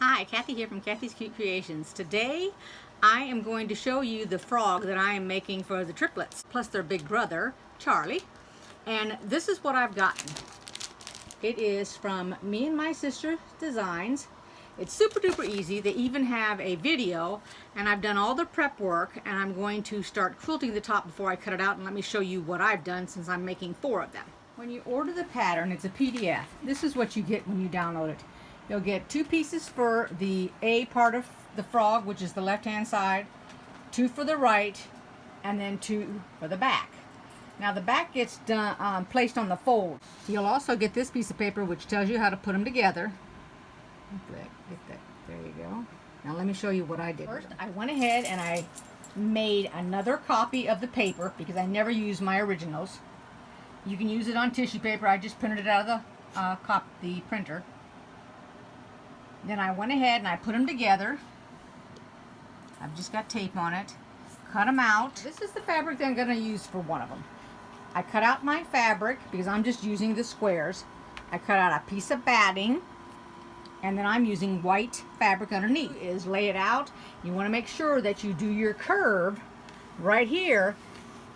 Hi, Kathy here from Kathy's Cute Creations. Today I am going to show you the frog that I am making for the triplets, plus their big brother, Charlie. And this is what I've gotten. It is from me and my sister Designs. It's super duper easy. They even have a video, and I've done all the prep work, and I'm going to start quilting the top before I cut it out, and let me show you what I've done since I'm making 4 of them. When you order the pattern, it's a PDF. This is what you get when you download it. You'll get 2 pieces for the A part of the frog, which is the left-hand side, 2 for the right, and then 2 for the back. Now the back gets done, placed on the fold. You'll also get this piece of paper which tells you how to put them together. Get that. There you go. Now let me show you what I did. First, I went ahead and I made another copy of the paper because I never use my originals. You can use it on tissue paper. I just printed it out of the printer. Then I went ahead and I put them together. I've just got tape on it. Cut them out. This is the fabric that I'm going to use for one of them. I cut out my fabric because I'm just using the squares. I cut out a piece of batting, and then I'm using white fabric underneath. Is lay it out. You want to make sure that you do your curve right here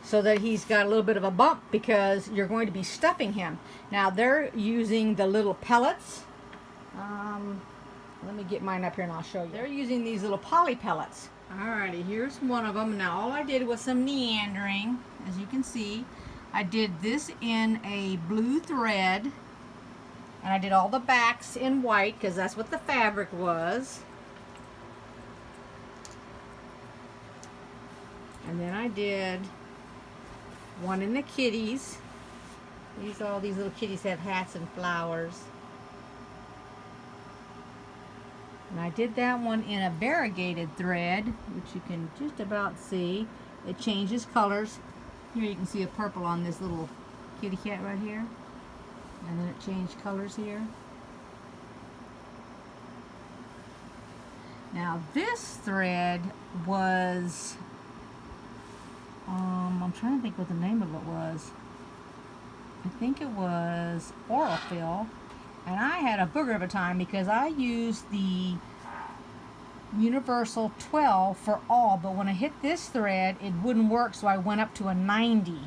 so that he's got a little bit of a bump because you're going to be stuffing him. Now they're using the little pellets. Let me get mine up here and I'll show you. They're using these little poly pellets. Alrighty, here's one of them. Now all I did was some meandering. As you can see, I did this in a blue thread, and I did all the backs in white because that's what the fabric was. And then I did one in the kitties. All these little kitties have hats and flowers. And I did that one in a variegated thread, which you can just about see. It changes colors. Here you can see a purple on this little kitty cat right here. And then it changed colors here. Now this thread was, I'm trying to think what the name of it was. I think it was Oral Fill. And I had a booger of a time because I used the Universal 12 for all, but when I hit this thread, it wouldn't work, so I went up to a 90.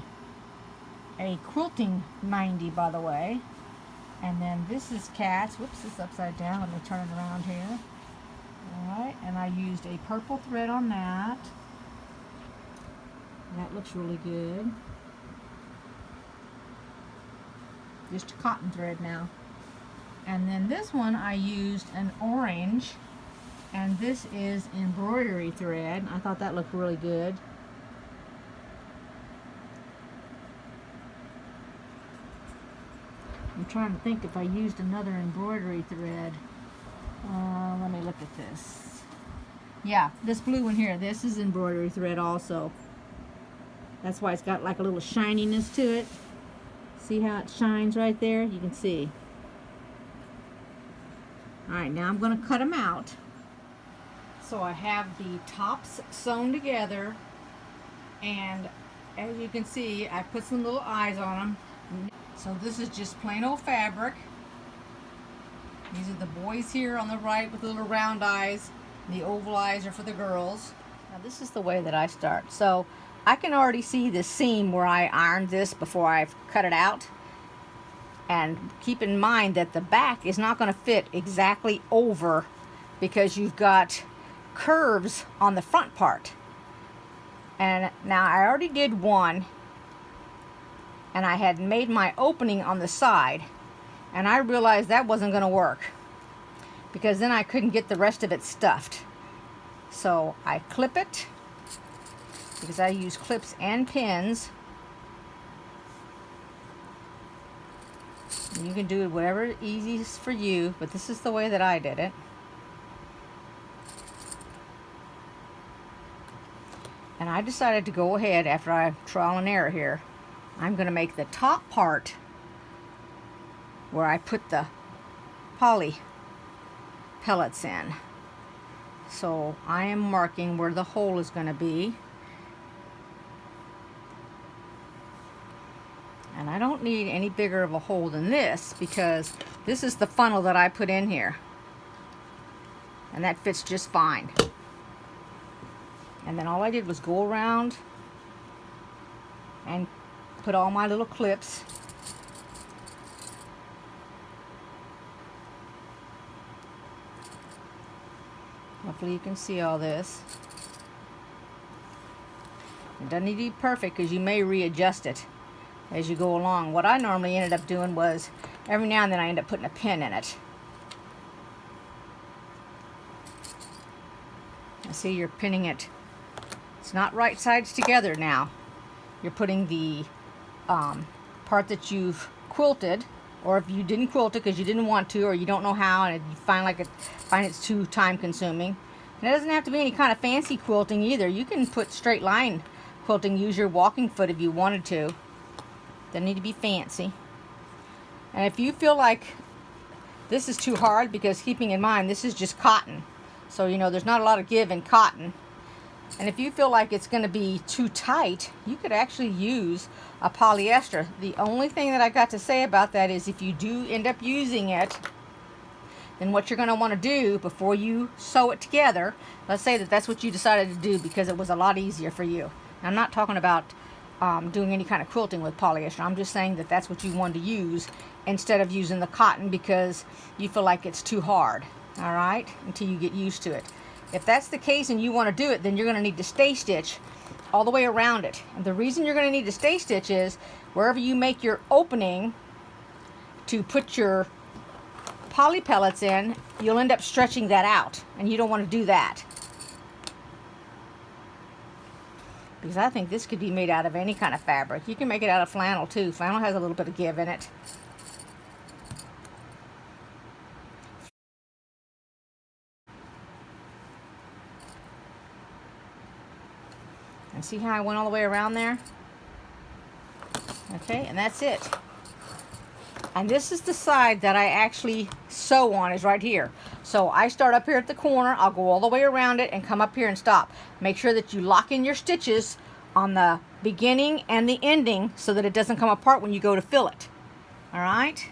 A quilting 90, by the way. And then this is Cat's. Whoops, it's upside down. Let me turn it around here. Alright, and I used a purple thread on that. That looks really good. Just a cotton thread now. And then this one I used an orange, and this is embroidery thread. I thought that looked really good. I'm trying to think if I used another embroidery thread. Let me look at this. Yeah, this blue one here, this is embroidery thread also. That's why it's got like a little shininess to it. See how it shines right there? You can see. Alright, now I'm going to cut them out. So I have the tops sewn together, and as you can see, I put some little eyes on them. So this is just plain old fabric. These are the boys here on the right with little round eyes. The oval eyes are for the girls. Now this is the way that I start. So I can already see the seam where I ironed this before I've cut it out. And keep in mind that the back is not going to fit exactly over because you've got curves on the front part. And now I already did one, and I had made my opening on the side, and I realized that wasn't going to work because then I couldn't get the rest of it stuffed. So I clip it because I use clips and pins. You can do whatever is easiest for you, but this is the way that I did it. And I decided to go ahead after I trial and error here. I'm going to make the top part where I put the poly pellets in. So I am marking where the hole is going to be. And I don't need any bigger of a hole than this because this is the funnel that I put in here. and that fits just fine. And then all I did was go around and put all my little clips. Hopefully you can see all this. It doesn't need to be perfect because you may readjust it as you go along. What I normally ended up doing was every now and then I end up putting a pin in it. I see you're pinning it. It's not right sides together now. You're putting the part that you've quilted, or if you didn't quilt it because you didn't want to, or you don't know how, and you find it's too time consuming. And it doesn't have to be any kind of fancy quilting either. You can put straight line quilting, use your walking foot if you wanted to. Doesn't need to be fancy. And if you feel like this is too hard, because keeping in mind this is just cotton, so you know there's not a lot of give in cotton. And if you feel like it's going to be too tight, you could actually use a polyester. The only thing that I got to say about that is if you do end up using it, then what you're going to want to do before you sew it together, let's say that that's what you decided to do because it was a lot easier for you. I'm not talking about doing any kind of quilting with polyester. I'm just saying that that's what you want to use instead of using the cotton because you feel like it's too hard, all right, until you get used to it. If that's the case and you want to do it, then you're going to need to stay stitch all the way around it. And the reason you're going to need to stay stitch is wherever you make your opening to put your poly pellets in, you'll end up stretching that out, and you don't want to do that. Because I think this could be made out of any kind of fabric. You can make it out of flannel too. Flannel has a little bit of give in it. And see how I went all the way around there? Okay, and that's it. And this is the side that I actually sew on, is right here. So I start up here at the corner, I'll go all the way around it and come up here and stop. Make sure that you lock in your stitches on the beginning and the ending so that it doesn't come apart when you go to fill it. All right?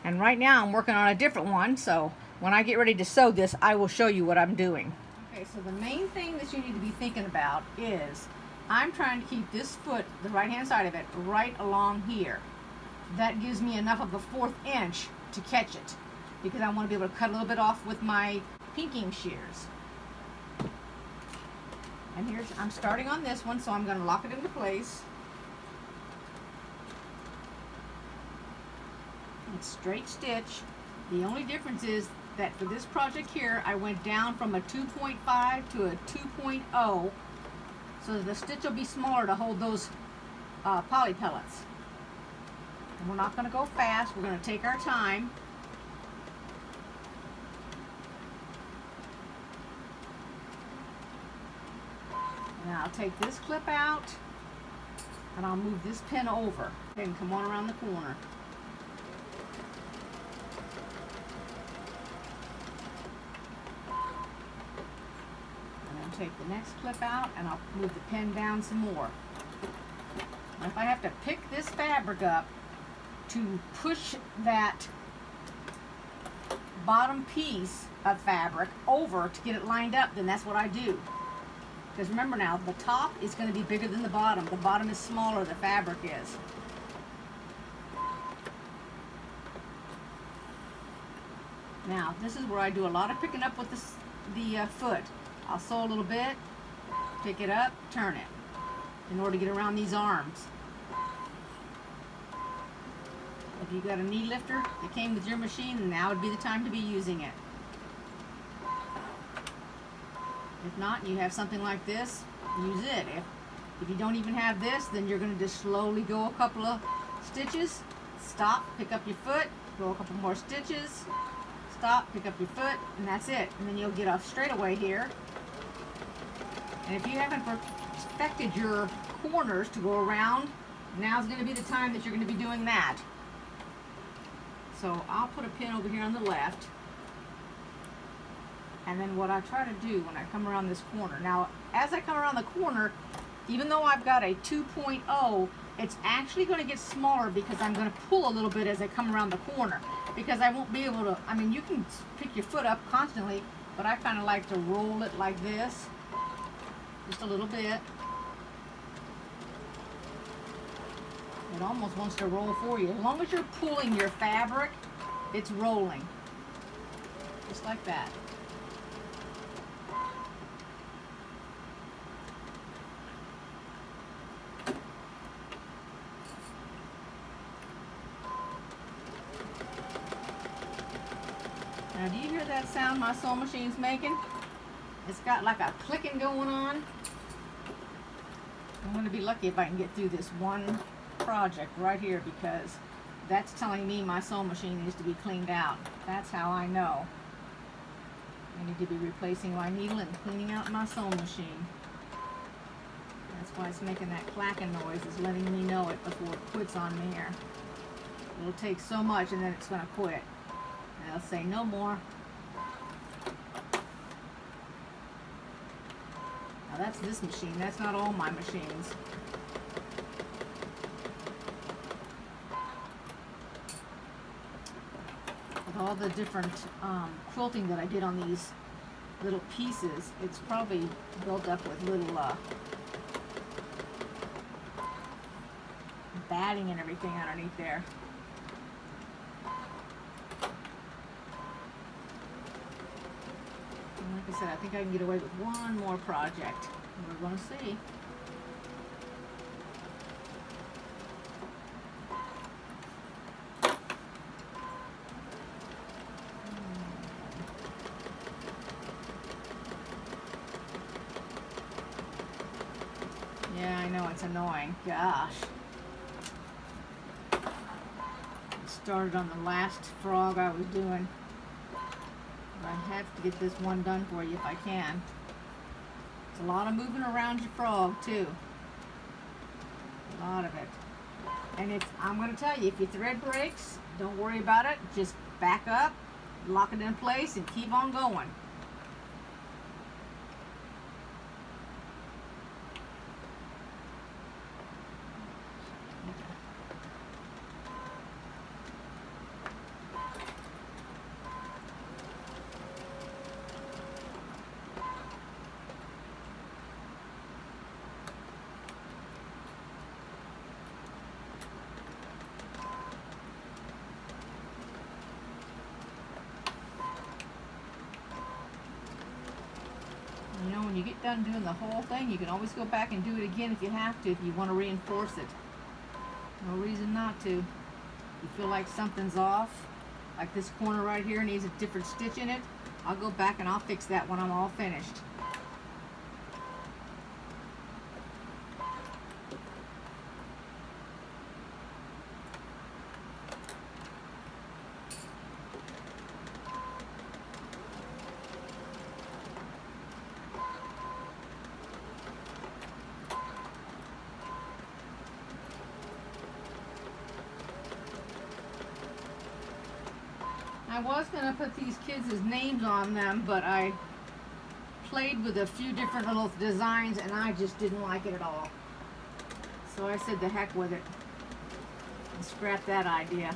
And right now I'm working on a different one, so when I get ready to sew this, I will show you what I'm doing. Okay, so the main thing that you need to be thinking about is I'm trying to keep this foot, the right hand side of it, right along here. That gives me enough of a 1/4 inch to catch it because I want to be able to cut a little bit off with my pinking shears. And I'm starting on this one, so I'm going to lock it into place. It's straight stitch. The only difference is that for this project here, I went down from a 2.5 to a 2.0, so that the stitch will be smaller to hold those poly pellets. And we're not going to go fast. We're going to take our time. Now I'll take this clip out and I'll move this pin over and come on around the corner. And then take the next clip out and I'll move the pin down some more. Now if I have to pick this fabric up to push that bottom piece of fabric over to get it lined up, then that's what I do. Because remember now, the top is going to be bigger than the bottom. The bottom is smaller, the fabric is. Now, this is where I do a lot of picking up with the foot. I'll sew a little bit, pick it up, turn it, in order to get around these arms. If you got a knee lifter that came with your machine, then now would be the time to be using it. If not, you have something like this, use it. If you don't even have this, then you're going to just slowly go a couple of stitches, stop, pick up your foot, go a couple more stitches, stop, pick up your foot, and that's it. And then you'll get a straightaway here. And if you haven't perfected your corners to go around, now's going to be the time that you're going to be doing that. So I'll put a pin over here on the left. And then what I try to do when I come around this corner. Now, as I come around the corner, even though I've got a 2.0, it's actually going to get smaller because I'm going to pull a little bit as I come around the corner. because I won't be able to, I mean, you can pick your foot up constantly, but I kind of like to roll it like this, just a little bit. It almost wants to roll for you. As long as you're pulling your fabric, it's rolling. Just like that. Now, do you hear that sound my sewing machine's making? It's got like a clicking going on. I'm going to be lucky if I can get through this one project right here, because that's telling me my sewing machine needs to be cleaned out. That's how I know I need to be replacing my needle and cleaning out my sewing machine. That's why it's making that clacking noise. It's letting me know it before it quits on me here. It'll take so much and then it's going to quit. And I'll say no more. Now that's this machine. That's not all my machines. With all the different quilting that I did on these little pieces, it's probably built up with little batting and everything underneath there. And like I said, I think I can get away with one more project. We're going to see. Yeah, I know, it's annoying. Gosh. It started on the last frog I was doing. But I have to get this one done for you if I can. It's a lot of moving around your frog too. A lot of it. And if I'm going to tell you, if your thread breaks, don't worry about it. Just back up, lock it in place, and keep on going. You know, when you get done doing the whole thing, you can always go back and do it again if you have to, if you want to reinforce it. No reason not to. You feel like something's off, like this corner right here needs a different stitch in it, I'll go back and I'll fix that when I'm all finished. I was going to put these kids' names on them, but I played with a few different little designs and I just didn't like it at all. So I said the heck with it and scrapped that idea.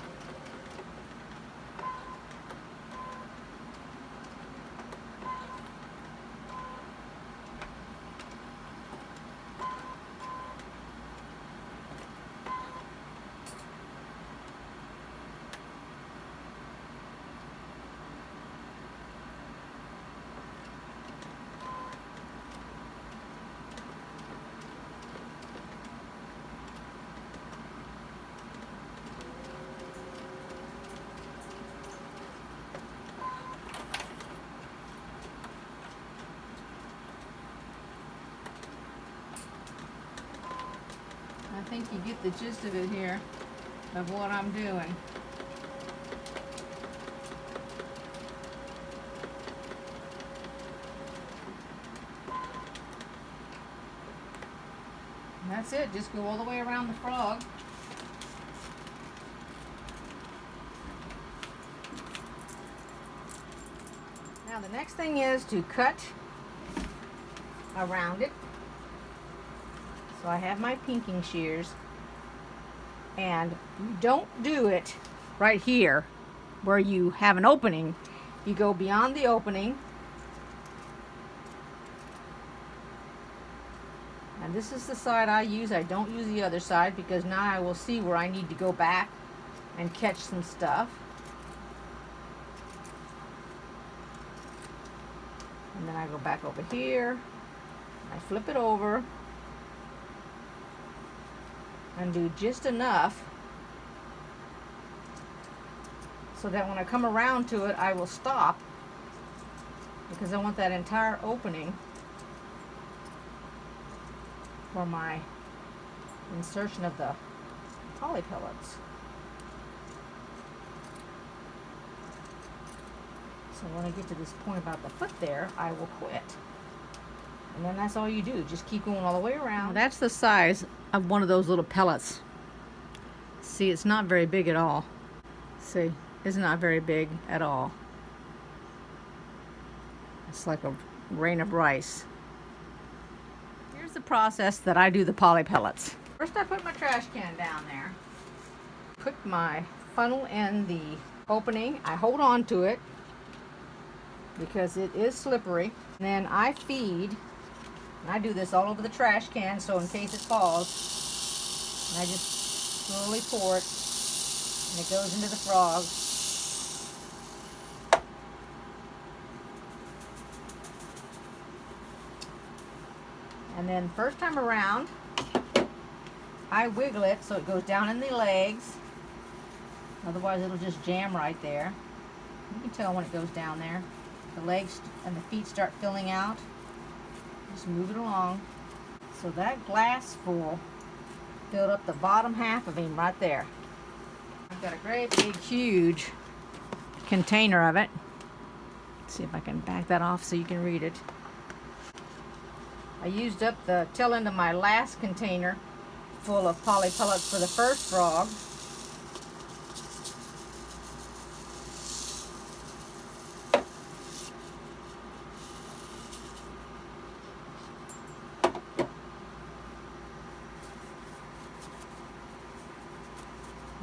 I think you get the gist of it here, of what I'm doing. And that's it, just go all the way around the frog. Now the next thing is to cut around it. So I have my pinking shears, and you don't do it right here. where you have an opening, you go beyond the opening. And this is the side I use. I don't use the other side because now I will see where I need to go back and catch some stuff. And then I go back over here. I flip it over and do just enough so that when I come around to it, I will stop because I want that entire opening for my insertion of the poly pellets. So when I get to this point about the foot there, I will quit. And then that's all you do. Just keep going all the way around. Now that's the size of one of those little pellets. See, it's not very big at all. See, it's not very big at all. It's like a grain of rice. Here's the process that I do the poly pellets. First I put my trash can down there. Put my funnel in the opening. I hold on to it because it is slippery. And then I feed, and I do this all over the trash can so in case it falls, and I just slowly pour it and it goes into the frog. And then first time around, I wiggle it so it goes down in the legs. Otherwise it'll just jam right there. You can tell when it goes down there. The legs and the feet start filling out. Just move it along. So that glass full filled up the bottom half of him right there. I've got a great big huge container of it. Let's see if I can back that off so you can read it. I used up the tail end of my last container full of poly pellets for the first frog.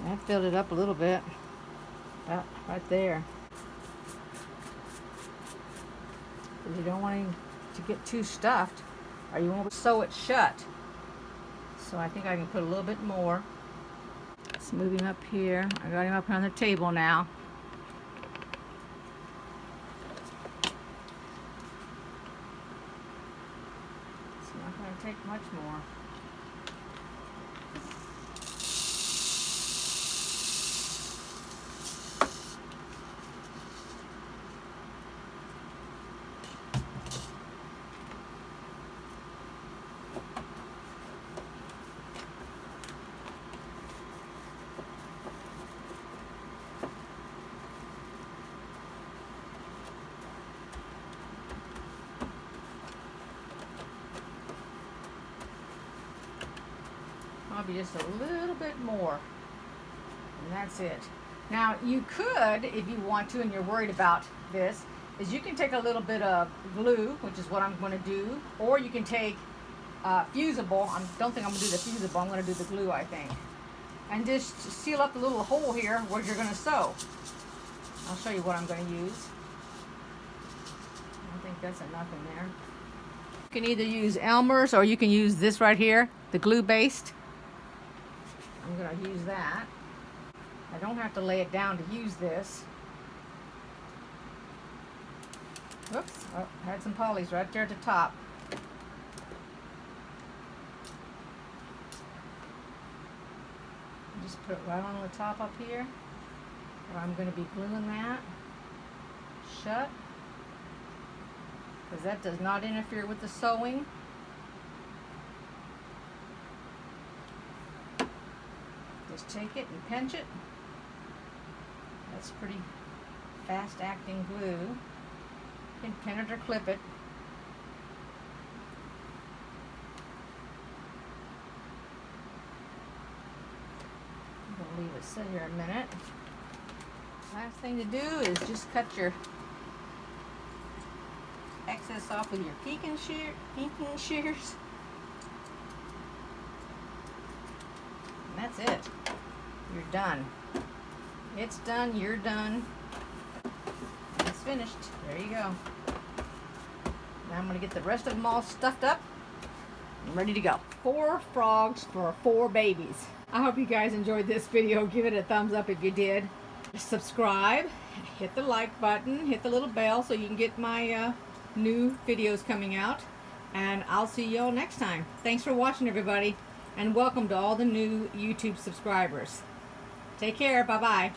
I filled it up a little bit, about right there. Because you don't want him to get too stuffed, or you won't sew it shut. So I think I can put a little bit more. Let's move him up here. I got him up on the table now. It's not going to take much more. Probably just a little bit more, and that's it. Now you could, if you want to and you're worried about this, is you can take a little bit of glue, which is what I'm going to do, or you can take fusible. I don't think I'm going to do the fusible, I'm going to do the glue, I think, and just seal up the little hole here where you're going to sew. I'll show you what I'm going to use. I think that's enough in there. You can either use Elmer's or you can use this right here, the glue based. I'm going to use that. I don't have to lay it down to use this. Whoops, oh, I had some polys right there at the top. Just put it right on the top up here, where I'm going to be gluing that shut, because that does not interfere with the sewing. Just take it and pinch it. That's pretty fast acting glue. You can pin it or clip it. I'm going to leave it sit here a minute. Last thing to do is just cut your excess off with your peeking shears. And that's it. You're done. It's done. You're done. It's finished. There you go. Now I'm going to get the rest of them all stuffed up and ready to go. 4 frogs for 4 babies. I hope you guys enjoyed this video. Give it a thumbs up if you did. Subscribe, hit the like button, hit the little bell so you can get my new videos coming out. And I'll see y'all next time. Thanks for watching, everybody. And welcome to all the new YouTube subscribers. Take care. Bye-bye.